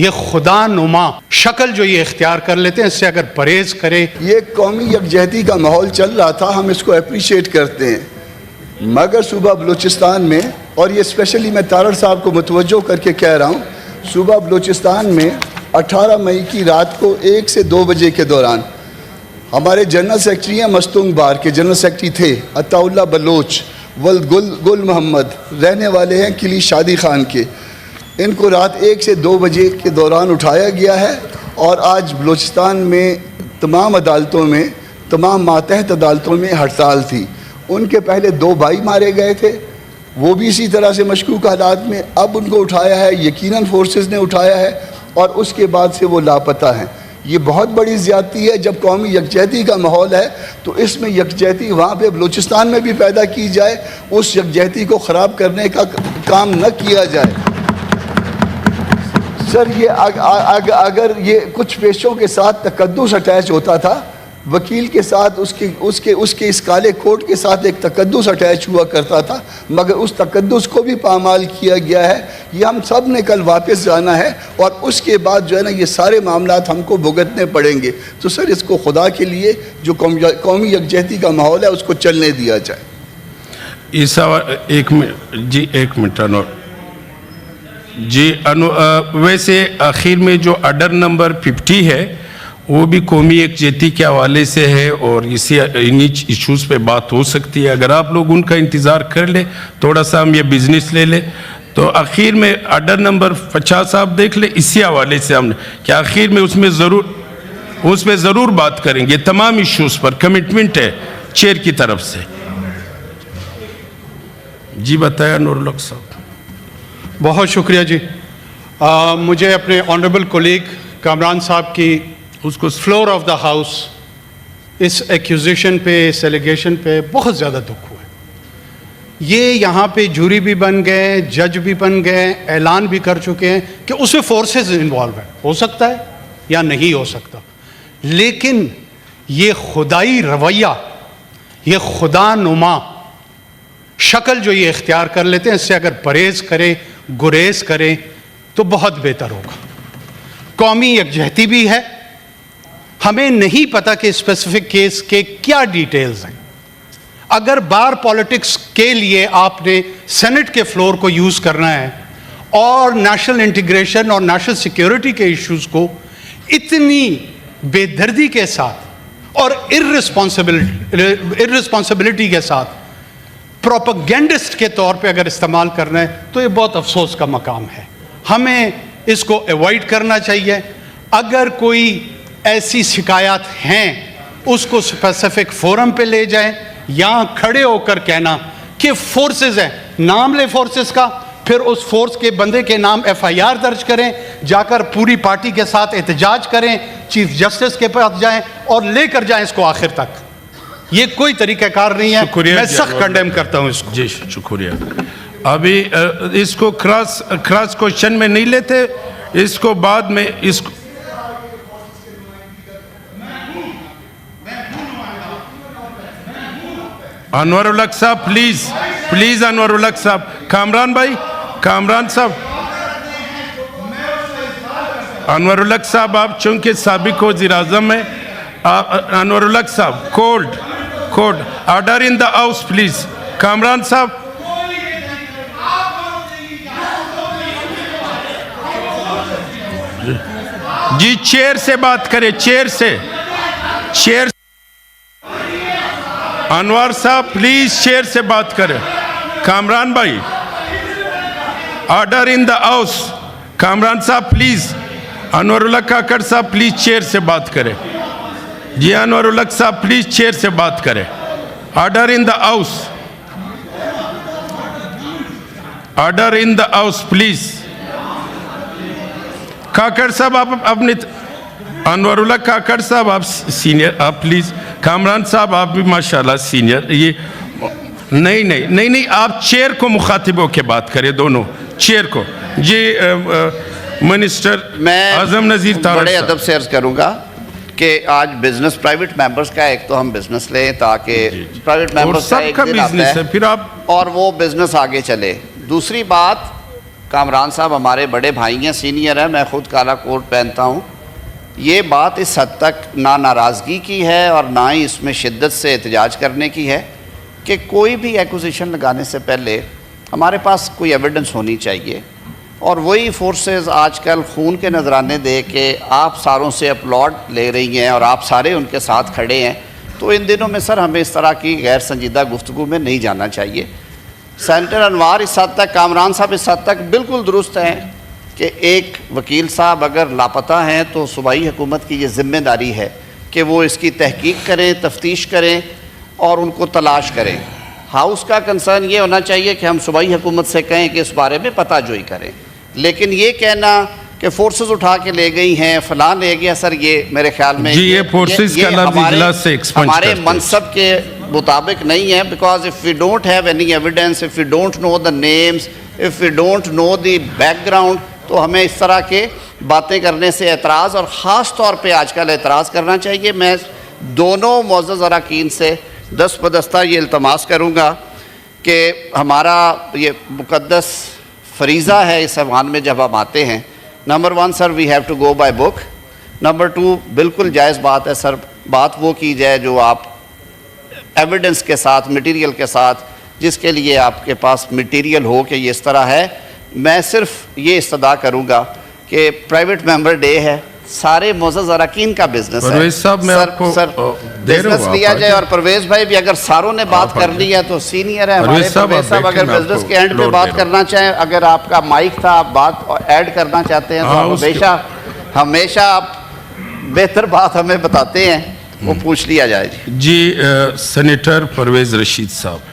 یہ خدا نما شکل جو یہ اختیار کر لیتے ہیں، اس سے اگر پرہیز کرے. یہ قومی یکجہتی کا ماحول چل رہا تھا، ہم اس کو اپریشیٹ کرتے ہیں، مگر صوبہ بلوچستان میں، اور یہ اسپیشلی میں تارڑ صاحب کو متوجہ کر کے کہہ رہا ہوں، صوبہ بلوچستان میں 18 مئی کی رات کو 1 سے 2 بجے کے دوران ہمارے جنرل سیکرٹری ہیں مستونگ بار کے جنرل سیکرٹری تھے عطا اللہ بلوچ گل محمد، رہنے والے ہیں کلی شادی خان کے. ان کو رات 1 سے 2 بجے کے دوران اٹھایا گیا ہے، اور آج بلوچستان میں تمام عدالتوں میں، تمام ماتحت عدالتوں میں ہڑتال تھی. ان کے پہلے 2 بھائی مارے گئے تھے، وہ بھی اسی طرح سے مشکوک حالات میں. اب ان کو اٹھایا ہے، یقیناً فورسز نے اٹھایا ہے، اور اس کے بعد سے وہ لاپتہ ہیں. یہ بہت بڑی زیادتی ہے. جب قومی یکجہتی کا ماحول ہے تو اس میں یکجہتی وہاں پہ بلوچستان میں بھی پیدا کی جائے، اس یکجہتی کو خراب کرنے کا کام نہ کیا جائے. سر یہ اگر یہ کچھ پیشوں کے ساتھ تقدس اٹیچ ہوتا تھا، وکیل کے ساتھ اس کے اس کالے کوٹ کے ساتھ ایک تقدس اٹیچ ہوا کرتا تھا، مگر اس تقدس کو بھی پامال کیا گیا ہے. یہ ہم سب نے کل واپس جانا ہے، اور اس کے بعد جو ہے نا یہ سارے معاملات ہم کو بھگتنے پڑیں گے. تو سر اس کو خدا کے لیے جو قومی یکجہتی کا ماحول ہے اس کو چلنے دیا جائے. ایک منٹ جی ویسے آخر میں جو آرڈر نمبر 50 ہے وہ بھی قومی یکجہتی کے حوالے سے ہے، اور انہی ایشوز پہ بات ہو سکتی ہے. اگر آپ لوگ ان کا انتظار کر لیں، تھوڑا سا ہم یہ بزنس لے لیں، تو آخر میں آرڈر نمبر 50 آپ دیکھ لیں. اسی حوالے سے ہم نے کہ آخر میں اس میں ضرور بات کریں گے. تمام ایشوز پر کمٹمنٹ ہے چیئر کی طرف سے. جی بتایا نور الحق صاحب. بہت شکریہ جی. مجھے اپنے آنریبل کولیگ کامران صاحب کی اس کو فلور آف دا ہاؤس اس ایکیوزیشن پہ، اس ایلیگیشن پہ بہت زیادہ دکھ ہوا ہے. یہ یہاں پہ جوری بھی بن گئے، جج بھی بن گئے، اعلان بھی کر چکے ہیں کہ اس میں فورسز انوالو ہیں. ہو سکتا ہے یا نہیں ہو سکتا، لیکن یہ خدائی رویہ، یہ خدا نما شکل جو یہ اختیار کر لیتے ہیں، اس سے اگر پرہیز کرے، گریز کرے تو بہت بہتر ہوگا. قومی یکجہتی بھی ہے. ہمیں نہیں پتا کہ اسپیسیفک کیس کے کیا ڈیٹیلز ہیں. اگر بار پالیٹکس کے لیے آپ نے سینٹ کے فلور کو یوز کرنا ہے اور نیشنل انٹیگریشن اور نیشنل سیکیورٹی کے ایشوز کو اتنی بے دردی کے ساتھ اور ارسپانسبلٹی کے ساتھ پروپیگنڈسٹ کے طور پہ اگر استعمال کرنا ہے تو یہ بہت افسوس کا مقام ہے. ہمیں اس کو ایوائڈ کرنا چاہیے. اگر کوئی ایسی شکایات ہیں اس کو اسپیسیفک فورم پہ لے جائیں. یہاں کھڑے ہو کر کہنا کہ فورسز ہیں، نام لے فورسز کا، پھر اس فورس کے بندے کے نام FIR درج کریں، جا کر پوری پارٹی کے ساتھ احتجاج کریں، چیف جسٹس کے پاس جائیں اور لے کر جائیں اس کو آخر تک. یہ کوئی طریقہ کار نہیں ہے. میں سخت کنڈیم کرتا ہوں اس کو. جی شکریہ. ابھی اس کو کراس کوشچن میں نہیں لیتے، اس کو بعد میں اس کو انور الحق صاحب پلیز انور الحق صاحب. کامران بھائی، کامران صاحب، انور الحق صاحب آپ چونکہ سابق وزیر اعظم ہیں. انور الحق صاحب کوڈ order in the house please. Kamran صاحب جی چیئر سے بات کرے، چیئر سے. انور صاحب پلیز چیئر سے بات کرے. کامران بھائی order in the house. Kamran صاحب پلیز. انور الحق کاکڑ صاحب پلیز چیئر سے بات کرے. جی انور الحق صاحب پلیز چیئر سے بات کرے. Order in the house. Order in the house please. Kakar صاحب آپ اپنے انور الحق کاکڑ صاحب آپ سینئر، آپ پلیز. کامران صاحب آپ بھی ماشاءاللہ سینئر. یہ نہیں آپ چیئر کو مخاطب ہو کے بات کریں، دونوں چیئر کو. جی منسٹر اعظم نذیر تارڑ بڑے ادب سے عرض کروں گا کہ آج بزنس پرائیویٹ ممبرز کا ایک تو ہم بزنس لیں تاکہ پرائیویٹ ممبرز کا ایک دن آتا ہے پھر آپ اور وہ بزنس آگے چلے. دوسری بات کامران صاحب ہمارے بڑے بھائی ہیں، سینئر ہیں، میں خود کالا کوٹ پہنتا ہوں. یہ بات اس حد تک نہ ناراضگی کی ہے اور نہ ہی اس میں شدت سے احتجاج کرنے کی ہے کہ کوئی بھی ایکوزیشن لگانے سے پہلے ہمارے پاس کوئی ایویڈنس ہونی چاہیے. اور وہی فورسز آج کل خون کے نذرانے دے کے آپ ساروں سے اپلاڈ لے رہی ہیں اور آپ سارے ان کے ساتھ کھڑے ہیں. تو ان دنوں میں سر ہمیں اس طرح کی غیر سنجیدہ گفتگو میں نہیں جانا چاہیے. سینیٹر انوار اس حد تک، کامران صاحب اس حد تک بالکل درست ہیں کہ ایک وکیل صاحب اگر لاپتہ ہیں تو صوبائی حکومت کی یہ ذمہ داری ہے کہ وہ اس کی تحقیق کریں، تفتیش کریں اور ان کو تلاش کریں. ہاؤس کا کنسرن یہ ہونا چاہیے کہ ہم صوبائی حکومت سے کہیں کہ اس بارے میں پتہ جوئی کریں. لیکن یہ کہنا کہ فورسز اٹھا کے لے گئی ہیں، فلاں لے گیا، سر یہ میرے خیال میں جی یہ فورسز کا لفظ اجلاس سے ایکسپنج ہمارے کرتے ہیں. منصب کے مطابق نہیں ہے. Because if we don't have any evidence, if we don't know the names, if we don't know the background, تو ہمیں اس طرح کے باتیں کرنے سے اعتراض، اور خاص طور پہ آج کل اعتراض کرنا چاہیے. میں دونوں معزز اراکین سے دست بدستہ یہ التماس کروں گا کہ ہمارا یہ مقدس فریضہ ہے اس ایوان میں جب ہم آتے ہیں. Number 1 sir we have to go by book. Number 2 بالکل جائز بات ہے سر، بات وہ کی جائے جو آپ ایویڈنس کے ساتھ، مٹیریل کے ساتھ، جس کے لیے آپ کے پاس مٹیریل ہو کہ یہ اس طرح ہے. میں صرف یہ استدعا کروں گا کہ پرائیویٹ ممبر ڈے ہے، سارے معزز اراکین کا بزنس ہے. پرویز صاحب میں آپ کو بزنس لیا جائے. اور پرویز بھائی بھی اگر ساروں نے بات کر لی ہے تو سینئر ہے ہمارے پرویز صاحب، اگر بزنس کے اینڈ پہ بات کرنا چاہیں، اگر آپ کا مائک تھا آپ بات ایڈ کرنا چاہتے ہیں تو ہمیشہ آپ بہتر بات ہمیں بتاتے ہیں، وہ پوچھ لیا جائے. جی سینیٹر پرویز رشید صاحب.